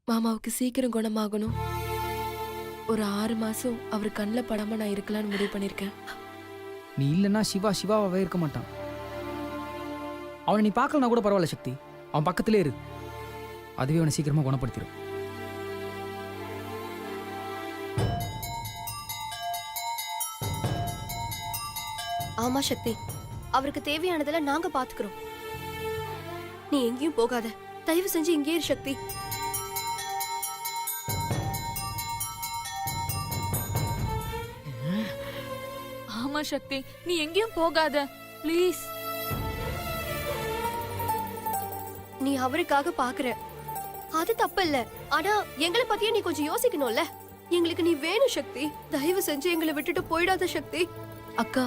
மாமாவுக்கு சீக்கிரம் குணமாகணும். ஒரு 6 மாசம் அவர் கண்ணில் படாம நான் இருக்கலாம்னு முடிவு பண்ணிருக்கேன். நீ இல்லைன்னா சிவா சிவாவே இருக்க மாட்டான். அவனை நீ பார்க்கலனா கூட பரவாயில்ல சக்தி, அவன் பக்கத்திலே இரு. அதுவே அவனை சீக்கிரமா குணப்படுத்திடும். ஆமா சக்தி, அவருக்கு தேவையானதெல்லாம் நாங்க பாத்துக்கிறோம். நீ எங்கேயும் போகாத, தயவு செஞ்சு இங்கே இரு சக்தி. ஆமா சக்தி, நீ எங்கேயும் போகாத ப்ளீஸ். நீ அவருக்காக பாக்குற, அது தப்பு இல்ல. ஆனா எங்களை பத்தியே நீ கொஞ்சம் யோசிக்கணும்ல. எங்களுக்கு நீ வேணும் சக்தி. தயவு செஞ்சு எங்களை விட்டுட்டு போயிடாத சக்தி. அக்கா,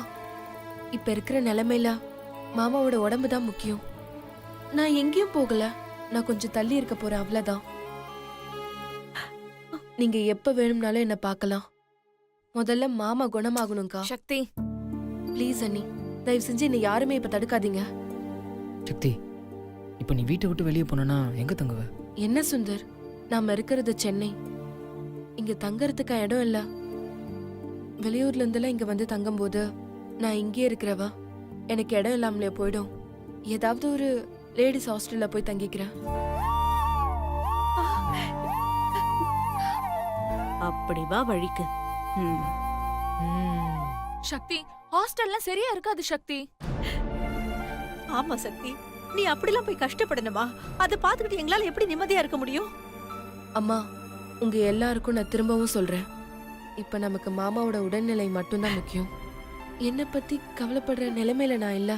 இப்ப இருக்கிற நிலைமையில மாமாவோட உடம்பு தான் முக்கியம். நான் எங்கேயும் போகல, நான் கொஞ்சம் தள்ளி இருக்க போறேன், அவ்வளவுதான். நீங்க எப்ப வேணும்னாலும் என்ன பார்க்கலாம். முதல்ல மாமா குணமாகணும்க்கா. சக்தி ப்ளீஸ் அண்ணி, தயவு செஞ்சு என்ன யாருமே இப்ப தடுக்காதீங்க. சக்தி, இப்போ நீ வீட்டை விட்டு வெளியே போனா எங்க தங்குவ? என்ன சுந்தர், நாம இருக்கிறது சென்னை. இங்க தங்கறதுக்கு இடம் இல்ல. வெளியூர்ல இருந்தெல்லாம் இங்க வந்து தங்கும்போது நான் இங்கே இருக்கிறவா, எனக்கு இடம் இல்லாமலே போயிடும். ஏதாவது ஒரு லேடிஸ் ஹாஸ்டல்ல போய் தங்கிக்கிறேன். அப்படி வா வழிக்கு. சக்தி, ஹாஸ்டல்லாம் சரியா இருக்காது சக்தி. ஆமா சக்தி, நீ அப்படிலாம் போய் கஷ்டப்படணுமா? அதை பார்த்துக்கிட்டு எங்களால எப்படி நிம்மதியா இருக்க முடியும்? அம்மா, உங்க எல்லாருக்கும் நான் திரும்பவும் சொல்றேன், இப்ப நமக்கு மாமாவோட உடல்நிலை மட்டும்தான் முக்கியம். என்னை பத்தி கவலைப்படுற நிலைமையில நான் இல்ல.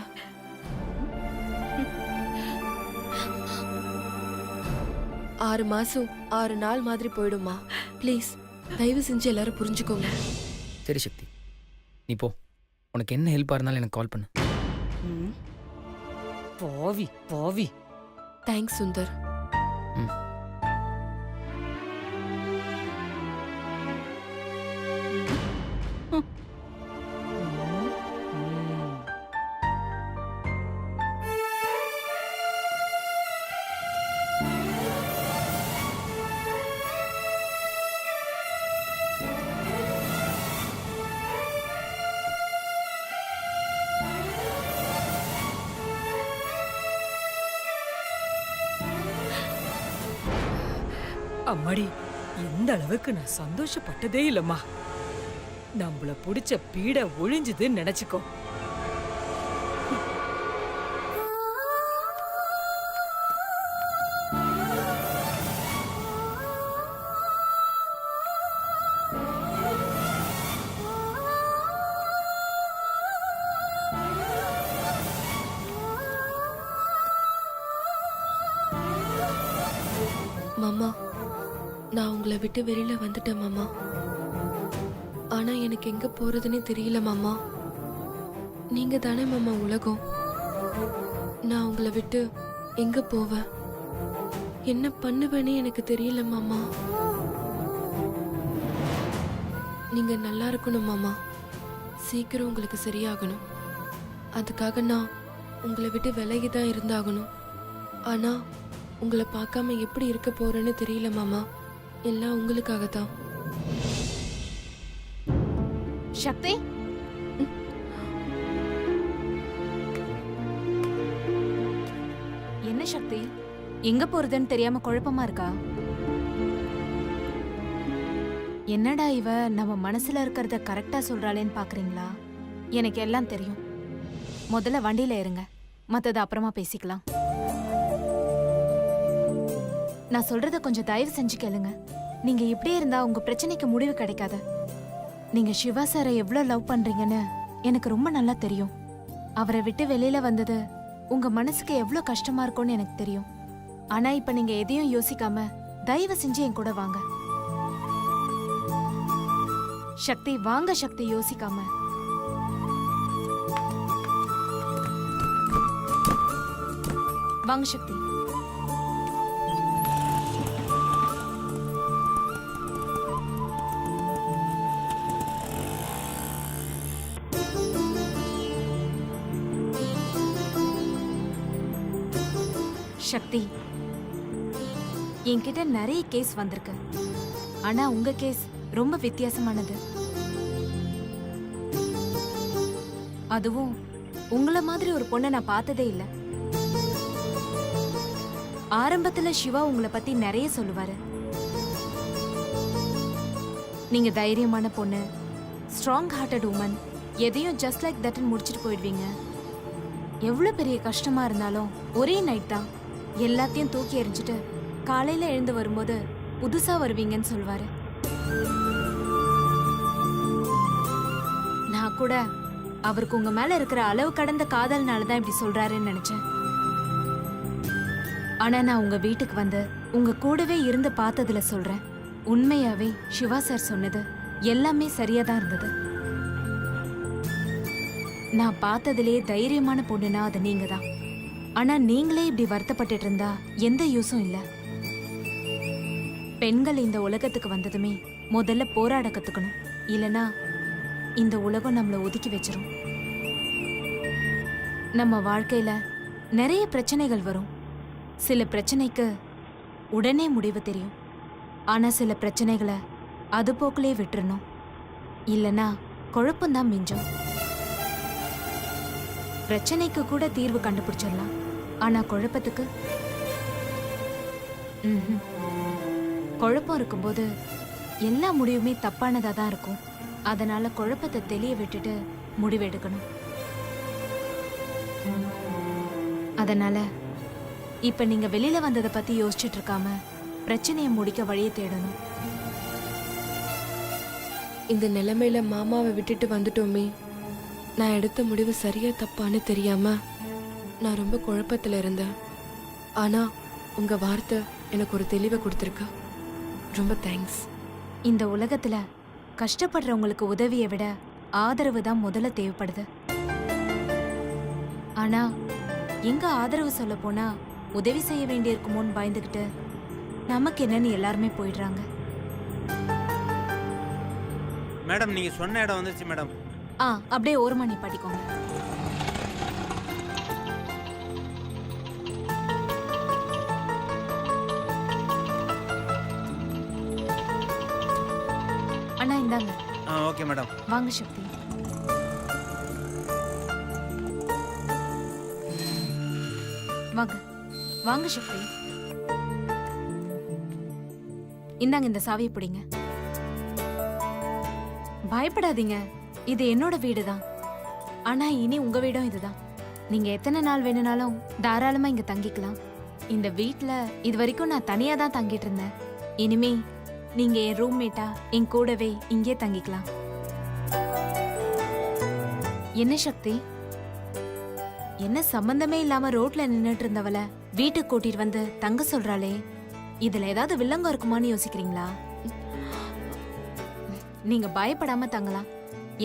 ஆறு மாசம் 6 நாள் மாதிரி போயிடுமா? ப்ளீஸ் தயவு செஞ்சு எல்லாரும் புரிஞ்சுக்கோங்க. சரி சக்தி, நீ போ. உனக்கு என்ன ஹெல்ப்பா இருந்தாலும் எனக்கு கால் பண்ணு. போவி போவி. தேங்க்ஸ் சுந்தர். அம்மாடி, இந்த அளவுக்கு நான் சந்தோஷப்பட்டதே இல்லம்மா. நம்மள புடிச்ச பீட ஒழிஞ்சுதுன்னு நினைச்சுக்கோ. மாமா, நான் உங்களை விட்டு வெளியில வந்துட்டேன் மாமா. ஆனா எனக்கு எங்க போறதுன்னே தெரியல மாமா. நீங்க தானே மாமா உலகம். நான் உங்களை விட்டு எங்க போவேன், என்ன பண்ணுவேன்னு எனக்கு தெரியல மாமா. நீங்க நல்லா இருக்கணும் மாமா. சீக்கிரம் உங்களுக்கு சரியாகணும். அதுக்காக நான் உங்களை விட்டு விலகி தான் இருந்தாகணும். ஆனா உங்களை பார்க்காம எப்படி இருக்க போறேன்னு தெரியல மாமா. எல்லாம் உங்களுக்காகத்தான். சக்தி, என்ன சக்தி, எங்க போறதுன்னு தெரியாம குழப்பமா இருக்கா? என்னடா இவ நம்ம மனசுல இருக்கிறத கரெக்டா சொல்றாளேன்னு பாக்குறீங்களா? எனக்கு எல்லாம் தெரியும். முதல்ல வண்டியில இருங்க, மத்தத அப்புறமா பேசிக்கலாம். நான் சொல்றத கொஞ்சம் தயவு செஞ்சு கேளுங்க. நீங்க இப்படியே இருந்தா உங்க பிரச்சனைக்கு முடிவு கிடைக்காது. நீங்க சிவா சாரை எவ்வளவு லவ் பண்றீங்கன்னு எனக்கு ரொம்ப நல்லா தெரியும். அவரை விட்டு வெளியில வந்தது உங்க மனசுக்கு எவ்வளவு கஷ்டமா இருக்கும்னு எனக்கு தெரியும். ஆனா இப்ப நீங்க எதையும் யோசிக்காம தயவு செஞ்சு என் கூட வாங்க. சக்தி, வாங்க சக்தி, யோசிக்காம. வாங்க சக்தி. சக்தி, என்கிட்ட நிறைய கேஸ் வந்திருக்கு. ஆனா உங்க கேஸ் ரொம்ப வித்தியாசமானது. அதுவும் உங்கள மாதிரி ஒரு பொண்ணை நான் பார்த்ததே இல்ல. ஆரம்பத்துல சிவா உங்களை பத்தி நிறைய சொல்லுவாரு. நீங்க தைரியமான பொண்ணு, ஸ்ட்ராங் ஹார்ட்டட் உமன், எதையும் ஜஸ்ட் லைக் தட்னு முடிச்சிட்டு போயிடுவீங்க. எவ்வளவு பெரிய கஷ்டமா இருந்தாலும் ஒரே நைட் தான் எல்லாத்தையும் தூக்கி எறிஞ்சிட்டு காலையில எழுந்து வரும்போது புதுசா வருவீங்கன்னு சொல்வாரு. நான் கூட அவருக்கு உங்க மேல இருக்கிற அளவு கடந்த காதல்னால தான் இப்படி சொல்றாருன்னு நினைச்சேன். ஆனா நான் உங்க வீட்டுக்கு வந்து உங்க கூடவே இருந்து பார்த்ததுல சொல்றேன், உண்மையாவே சிவா சார் சொன்னது எல்லாமே சரியா தான் இருந்தது. நான் பார்த்ததிலே தைரியமான பொண்ணுனா அது நீங்க தான். ஆனா நீங்களே இப்படி வருத்தப்பட்டுட்டு இருந்தா எந்த யூஸும் இல்ல. பெண்கள் இந்த உலகத்துக்கு வந்ததுமே முதல்ல போராட கத்துக்கணும். இல்லனா இந்த உலகம் நம்மள ஒதுக்கி வச்சிரும். நம்ம வாழ்க்கையில நிறைய பிரச்சனைகள் வரும். சில பிரச்சனைக்கு உடனே முடிவு தெரியும். ஆனா சில பிரச்சனைகளை அது போக்கிலே விட்டுறணும். இல்லனா குழப்பம்தான் மிஞ்சும். பிரச்சனைக்கு கூட தீர்வு கண்டுபிடிச்சிடலாம். ஆனா குழப்பத்துக்கு குழப்பம் இருக்கும்போது எல்லா முடிவுமே தப்பானதா தான் இருக்கும். அதனால குழப்பத்தை தெளிய விட்டுட்டு முடிவெடுக்கணும். அதனால இப்ப நீங்க வெளியில வந்ததை பத்தி யோசிச்சுட்டு இருக்காம பிரச்சனையை முடிக்க வழியை தேடணும். இந்த நிலைமையில மாமாவை விட்டுட்டு வந்துட்டோமே, நான் எடுத்த முடிவு சரியா தப்பான்னு தெரியாம நான் ரொம்ப குழப்பத்துல இருந்தேன். ஆனா உங்க வார்த்தை எனக்கு ஒரு தெளிவை கொடுத்துருக்கு. ரொம்ப தேங்க்ஸ். இந்த உலகத்துல கஷ்டப்படுறவங்களுக்கு உதவியை விட ஆதரவு தான் முதல்ல தேவைப்படுது. ஆனா எங்க ஆதரவு சொல்ல போனா உதவி செய்ய வேண்டியிருக்குமோன்னு பயந்துகிட்டு நமக்கு என்னன்னு எல்லாருமே போயிடுறாங்க. மேடம் நீங்க சொன்ன இடம் வந்துருச்சு மேடம். அப்படியே ஓரமா நிப்பாட்டிக்கோங்க. அண்ணா இந்தாங்க. Okay madam. வாங்க சக்தி. வாங்க வாங்க சக்தி. இந்தாங்க இந்த சாவியை பிடிங்க. பயப்படாதீங்க, இது என்னோட வீடு தான். ஆனா இனி உங்க வீடும் இதுதான். நீங்க எத்தனை நாள் வேணும்னாலும் தாராளமா இங்க தங்கிக்கலாம். இந்த வீட்ல இது வரைக்கும் நான் தனியா தான் தங்கிட்டு இருந்தேன். இனிமே நீங்க என் ரூம்மேட்டா என் கூடவே இங்கே தங்கிக்கலாம். என்ன சக்தி, என்ன சம்பந்தமே இல்லாம ரோட்ல நின்னுட்டு இருந்தவள வீட்டுக்கு கூட்டிட்டு வந்து தங்க சொல்றாளே, இதுல ஏதாவது வில்லங்கம் இருக்குமான்னு யோசிக்கிறீங்களா? நீங்க பயப்படாம தங்கலாம்.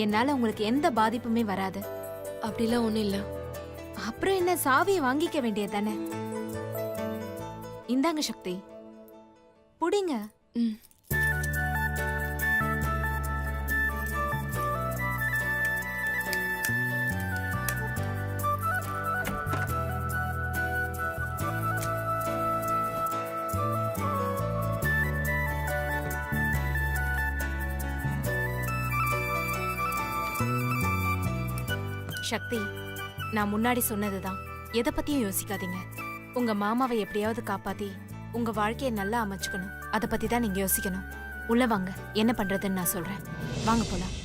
என்னால உங்களுக்கு எந்த பாதிப்புமே வராது. அப்படிலாம் ஒண்ணும் இல்ல. அப்புறம் என்ன, சாவியை வாங்கிக்க வேண்டியது தானே. இந்தாங்க சக்தி, புடிங்க. ம். சக்தி, நான் முன்னாடி சொன்னதுதான். எதை பத்தியும் யோசிக்காதீங்க. உங்க மாமாவை எப்படியாவது காப்பாத்தி உங்க வாழ்க்கையை நல்லா அமைச்சுக்கணும். அதை பத்தி தான் நீங்க யோசிக்கணும். உள்ள வாங்க, என்ன பண்றதுன்னு நான் சொல்றேன். வாங்க போலாம்.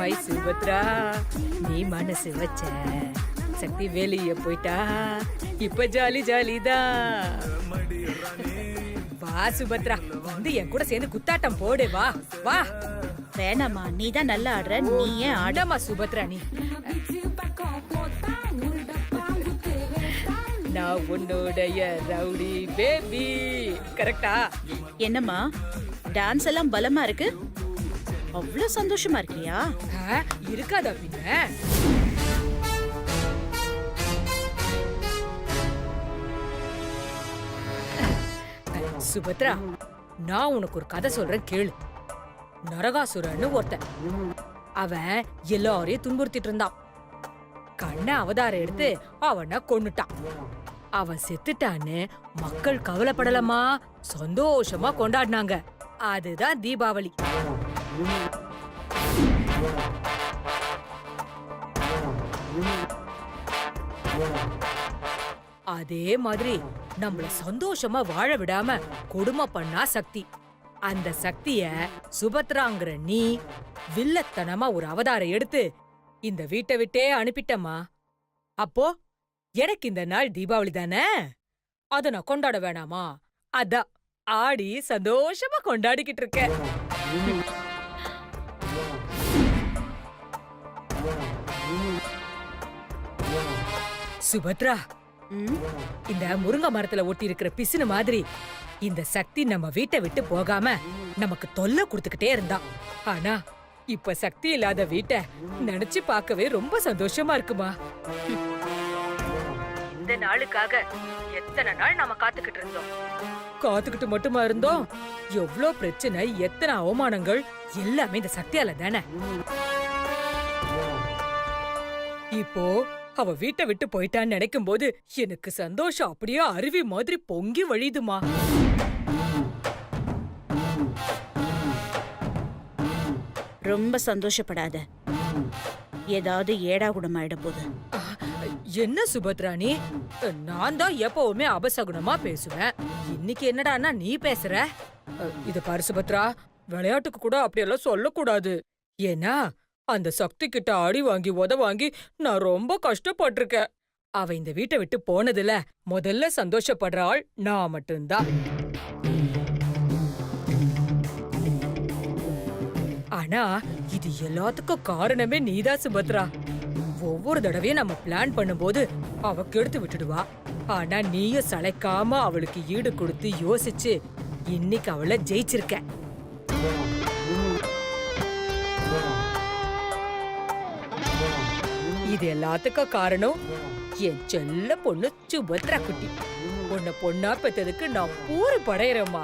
மை சுபத்ரா, நீ மனசு வச்ச சக்தி வெளிய போயிட்டா, இப்ப ஜாலி ஜாலிதான். வா சுபத்ரா, வந்து என் கூட சேர்ந்து குத்தாட்டம் போடு. வா வா. வேணாமா, நீ தான் நல்லா ஆடுற, நீயே ஆட. ஆடமா சுபத்ரா நீ. நான் உன்னுடைய ரவுடி பேபி. கரெக்டா? என்னம்மா டான்ஸ் எல்லாம் பலமா இருக்கு, அவ்வளவு சந்தோஷமா இருக்கியா? இருக்காதா பின்ன. சுபத்ரா, நான் உனக்கு ஒரு கதை சொல்றேன் கேளு. நரகாசுரன்னு ஒருத்தன், அவன் எல்லாரையும் துன்புறுத்திட்டு இருந்தான். கண்ண அவதாரம் எடுத்து அவனை கொன்னுட்டான். அவன் செத்துட்டான்னு மக்கள் கவலைப்படலமா, சந்தோஷமா கொண்டாடினாங்க. அதுதான் தீபாவளி. அதே மாதிரி நம்மள சந்தோஷமா வாழ விடாம கொடுமை பண்ணா சக்தி. அந்த சக்திய சுபத்ராங்கிற நீ வில்லத்தனமா ஒரு அவதாரம் எடுத்து இந்த வீட்டை விட்டே அனுப்பிட்டமா. அப்போ எனக்கு இந்த நாள் தீபாவளி தானே, அத நான் கொண்டாட வேணாமா? அதான் ஆடி சந்தோஷமா கொண்டாடிக்கிட்டு இருக்கேன். சுபத்ரா, இந்த முருங்கை மரத்துல ஒட்டி இருக்கிற பிசுனு மாதிரி இந்த சக்தி நம்ம வீட்டை விட்டு போகாம நமக்கு தொல்லை கொடுத்துக்கிட்டே இருந்தான். ஆனா இப்ப சக்தி இல்லாத வீட்டை நினைச்சு பார்க்கவே ரொம்ப சந்தோஷமா இருக்குமா. இந்த நாளுக்காக எத்தனை நாள் நாம காத்துக்கிட்டு இருந்தோம். காத்துக்கிட்டு மட்டுமா இருந்தோம், எவ்வளவு பிரச்சனை, எத்தனை அவமானங்கள், எல்லாமே இந்த சக்தியால தானே. இப்போ அவ வீட்டை விட்டு போயிட்டான்னு நினைக்கும் போது எனக்கு சந்தோஷம் அப்படியே அருவி மாதிரி பொங்கி வழியுதுமா. ரொம்ப சந்தோஷப்படாத, ஏதாவது ஏடா குடமாயிட போகுது. என்ன சுபத்ரா நீ? நான் தான் எப்பவுமே அபசகுணமா பேசுவேன், இன்னைக்கு என்னடான்னா நீ பேசுற? இத பாரு சுபத்ரா, விளையாட்டுக்கு கூட அப்படியெல்லாம் சொல்லக்கூடாது. ஏன்னா அந்த சக்தி கிட்ட அடி வாங்கி உத வாங்கி நான் ரொம்ப கஷ்டப்பட்டிருக்கேன். அவ இந்த வீட்டை விட்டு போனதுல முதல்ல சந்தோஷப்படுற ஆள் நான் மட்டும்தான். ஆனா இது எல்லாத்துக்கும் காரணமே நீதான் சுபத்ரா. ஒவ்வொரு தடவையும் நம்ம பிளான் பண்ணும்போது அவ கெடுத்து விட்டுடுவா. ஆனா நீயும் சளைக்காம அவளுக்கு ஈடு கொடுத்து யோசிச்சு இன்னைக்கு அவளை ஜெயிச்சிருக்க. இது எல்லாத்துக்கும் காரணம் என் செல்ல பொண்ணு சுபத்ரா குட்டி. உன்னை பொண்ணா பெத்ததுக்கு நான் பூரி படையறேம்மா.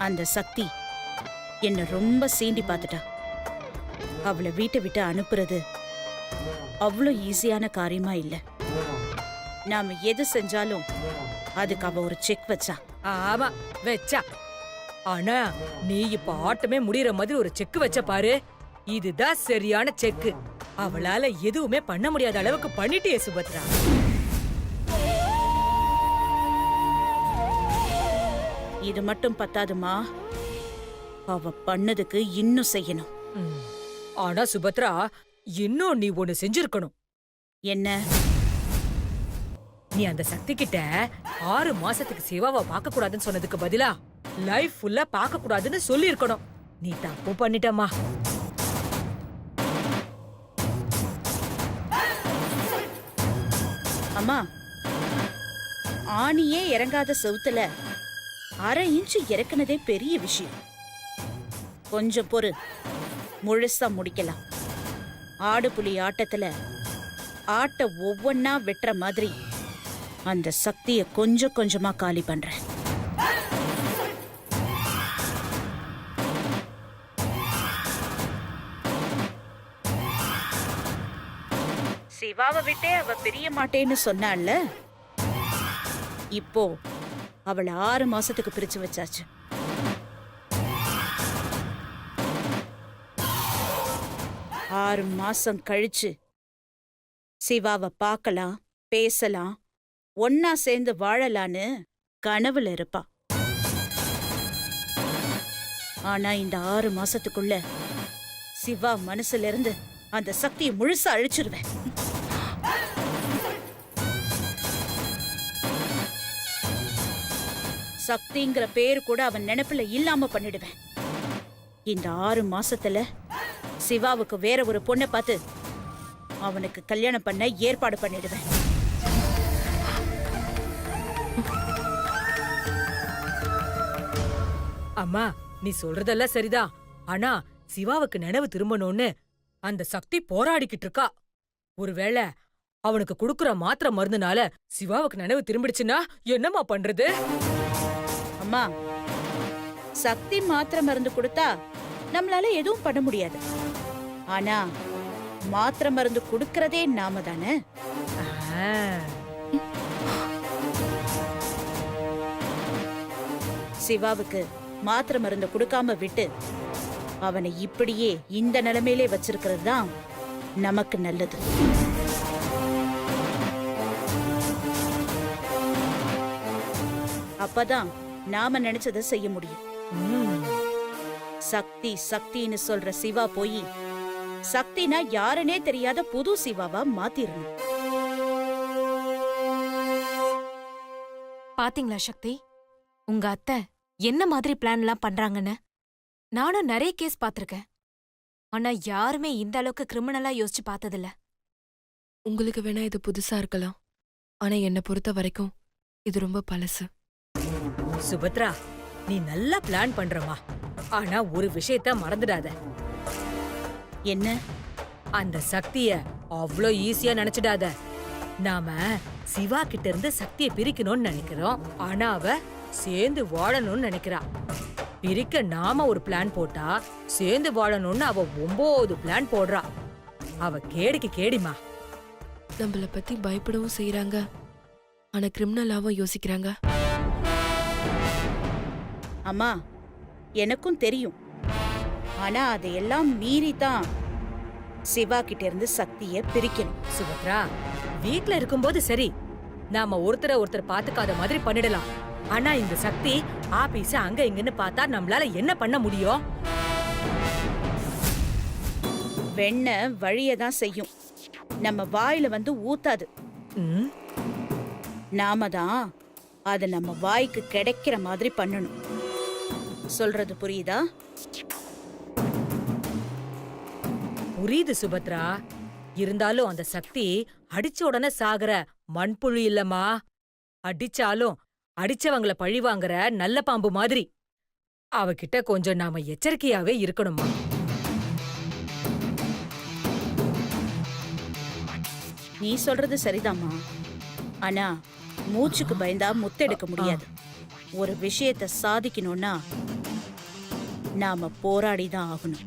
அந்த சக்தி என்ன ரொம்ப சீண்டி பார்த்துட்டா. அவளை வீட்டை விட்டு அனுப்புறது அவ்வளோ ஈஸியான காரியமா இல்ல. நாம எது செஞ்சாலும் அதுக்கு அவ ஒரு செக் வச்சா. ஆமா வச்சா. ஆனா நீ இப்ப ஆட்டமே முடியற மாதிரி ஒரு செக் வச்ச பாரு, இதுதான் சரியான செக்கு. அவளால எதுவுமே பண்ண முடியாத அளவுக்கு பண்ணிட்டியே சுபத்ரா. இது மட்டும் பத்தாதுமா, அவ பண்ணதுக்கு இன்னும் செய்யணும். ஆனா சுபத்ரா, இன்னும் நீ ஒண்ணு செஞ்சிருக்கணும். என்ன? நீ அந்த சக்தி கிட்ட 6 மாசத்துக்கு சிவாவை பார்க்க கூடாதுன்னு சொன்னதுக்கு பதிலா லைஃப் ஃபுல்லா பார்க்க கூடாதுன்னு சொல்லி இருக்கணும். நீ தப்பு பண்ணிட்டமா. அம்மா, ஆணியே இறங்காத செவுத்துல 1/2 இன்ச்சு இறக்குனதே பெரிய விஷயம். கொஞ்சம் பொறு, முழுசா முடிக்கலாம். ஆடு புலி ஆட்டத்துல ஆட்ட ஒவ்வொன்னா வெட்டுற மாதிரி அந்த சக்தியை கொஞ்சம் கொஞ்சமா காலி பண்றேன். சிவாவை விட்டே அவ பிரிய மாட்டேன்னு சொன்னால, இப்போ அவளை 6 மாசத்துக்கு பிரிச்சு வச்சாச்சு. ஆறு மாசம் கழிச்சு சிவாவை பார்க்கலாம், பேசலாம், ஒன்னா சேர்ந்து வாழலான்னு கனவுல இருப்பா. ஆனா இந்த 6 மாசத்துக்குள்ள சிவா மனசுல இருந்து அந்த சக்தியை முழுசா அழிச்சிருவேன். சக்திங்கிற பேரு கூட அவன் நினைப்புல இல்லாம பண்ணிடுவேன். இந்த 6 மாசத்துல சிவாவுக்கு வேற ஒரு பொண்ணை பார்த்து அவனுக்கு கல்யாணம் பண்ண ஏற்பாடு பண்ணிடுவேன். அம்மா, நீ சொல்றதெல்லாம் சரிதான். ஆனா சிவாவுக்கு நினைவு திரும்பணும்னு அந்த சக்தி போராடிக்கிட்டு இருக்கா. ஒருவேளை அவனுக்கு குடுக்குற மாத்திரை மருந்துனால சிவாவுக்கு நினைவு திரும்பிடுச்சுன்னா என்னம்மா பண்றது? அம்மா, சக்தி மாத்திரை மருந்து கொடுத்தா நம்மளால எதுவும் பண்ண முடியாது. ஆனா மாத்திரை மருந்து கொடுக்கறதே நாம தானே. ஆ, சிவாவுக்கு மாத்திரை மருந்து கொடுக்காம விட்டு அவனை இப்படியே இந்த நிலைமையிலே வச்சிருக்கிறது தான் நமக்கு நல்லது. அப்பதான் நாம நினைச்சதை செய்ய முடியும். ம். சக்தி சக்தின்னு சொல்ற சிவா போய் சக்தினா யாருனே தெரியாத புது சிவாவா மாத்திரணும். பாத்தீங்களா சக்தி, உங்க அத்தை என்ன மாதிரி பிளான்லாம் பண்றாங்கன்னு? நானும் நிறைய கேஸ் பாத்திருக்கேன். ஆனா யாருமே இந்த அளவுக்கு கிரிமினலா யோசிச்சு பார்த்ததில்ல. உங்களுக்கு வேணா இது புதுசா இருக்கலாம், ஆனா என்னை பொறுத்த வரைக்கும் இது ரொம்ப பழசு. சுபத்ரா, நீ நல்லா பிளான் பண்றமா. ஆனா ஒரு விஷயத்த மறந்துடாத. என்ன? அந்த சக்திய அவ்ளோ ஈஸியா நினைச்சிடாத. நாம சிவா கிட்ட இருந்து சக்தியை பிரிக்கணும்னு நினைக்கிறோம். ஆனா அவ சேர்ந்து வாழணும்னு நினைக்கிறா. பிரிக்க நாம ஒரு பிளான் போட்டா சேர்ந்து வாழணும்னு அவ 9 பிளான் போடுறா. அவ கேடிக்கு கேடிமா. நம்மள பத்தி பயப்படவும் செய்யறாங்க, ஆனா கிரிமினலாவும் யோசிக்கிறாங்க. அம்மா, எனக்கும் தெரியும். ஆனா அதையெல்லாம் மீறி தான் சிவா கிட்ட இருந்து சக்திய பிரிக்கணும். சுபத்ரா, வீட்ல இருக்கும்போது சரி, நாம ஒருத்தர் பாத்துக்காத மாதிரி பண்ணிடலாம். ஆனா இந்த சக்தி ஆபீஸ் அங்க இங்கன்னு பார்த்தா நம்மளால என்ன பண்ண முடியும்? வெண்ணெய் வழியதான் செய்யும், நம்ம வாயில வந்து ஊத்தாது. ம், நாம தான் அது நம்ம வாய்க்கு கிடைக்கிற மாதிரி பண்ணணும். சொல்றது புரியுதா? புரியுது சுபத்ரா. இருந்தாலும் அந்த சக்தி அடிச்ச உடனே சாகுற மண்புழு இல்லம்மா. அடிச்சாலும் அடிச்சவங்கள பழிவாங்குற நல்ல பாம்பு மாதிரி. அவகிட்ட கொஞ்சம் நாம எச்சரிக்கையாவே இருக்கணுமா. நீ சொல்றது சரிதாம்மா. ஆனா மூச்சுக்கு பயந்தா முத்தெடுக்க முடியாது. ஒரு விஷயத்தை சாதிக்கணும்னா நாம போராடிதான் ஆகணும்.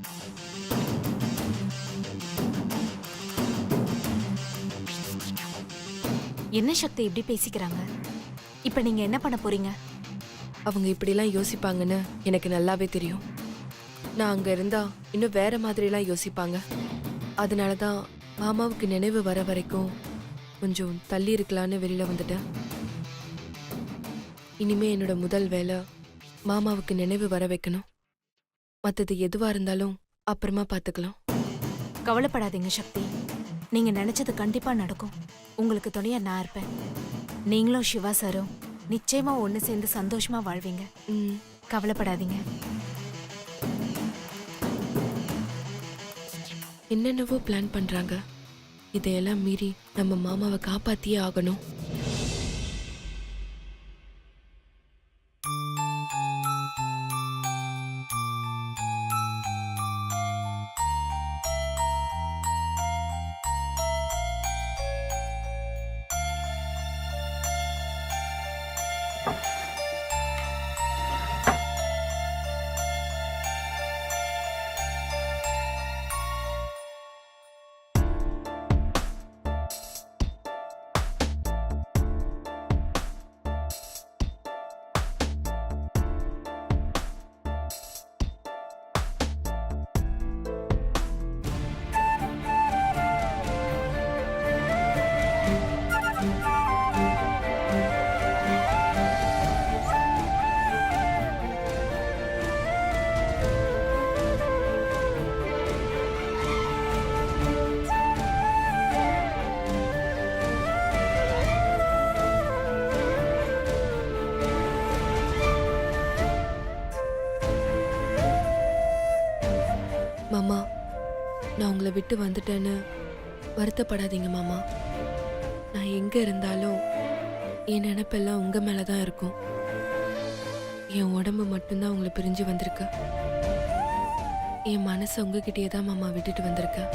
என்ன சக்தி இப்படி பேசிக்கிறாங்க? இப்ப நீங்க என்ன பண்ண போறீங்க? அவங்க இப்படிலாம் யோசிப்பாங்கன்னு எனக்கு நல்லாவே தெரியும். நான் அங்க இருந்தா இன்னும் வேற மாதிரிலாம் யோசிப்பாங்க. அதனாலதான் மாமாவுக்கு நினைவு வர வரைக்கும் கொஞ்சம் தள்ளி இருக்கலான்னு வெளியில வந்துட்டேன். இனிமே என்னோட முதல் வேலை மாமாவுக்கு நினைவு வர வைக்கணும். மத்தது எதுவா இருந்தாலும் அப்புறமா பாத்துக்கலாம். கவலைப்படாதீங்க சக்தி, நீங்க நினைச்சது கண்டிப்பா நடக்கும். உங்களுக்கு துணையா நான் இருப்பேன். நீங்களும் சிவா சாரும் நிச்சயமா ஒண்ணு சேர்ந்து சந்தோஷமா வாழ்வீங்க. ம், கவலைப்படாதீங்க. என்னென்னவோ பிளான் பண்றாங்க. இதையெல்லாம் மீறி நம்ம மாமாவை காப்பாத்தியே ஆகணும். மாமா நான் உங்களை விட்டு வந்துட்டேன்னு வருத்தப்படாதீங்க மாமா. நான் எங்க இருந்தாலும் என் நினைப்பெல்லாம் உங்க மேலதான் இருக்கும். என் உடம்பு மட்டும்தான் உங்களை பிரிஞ்சு வந்திருக்கு. என் மனசை உங்ககிட்டயே தான் மாமா விட்டுட்டு வந்திருக்கேன்.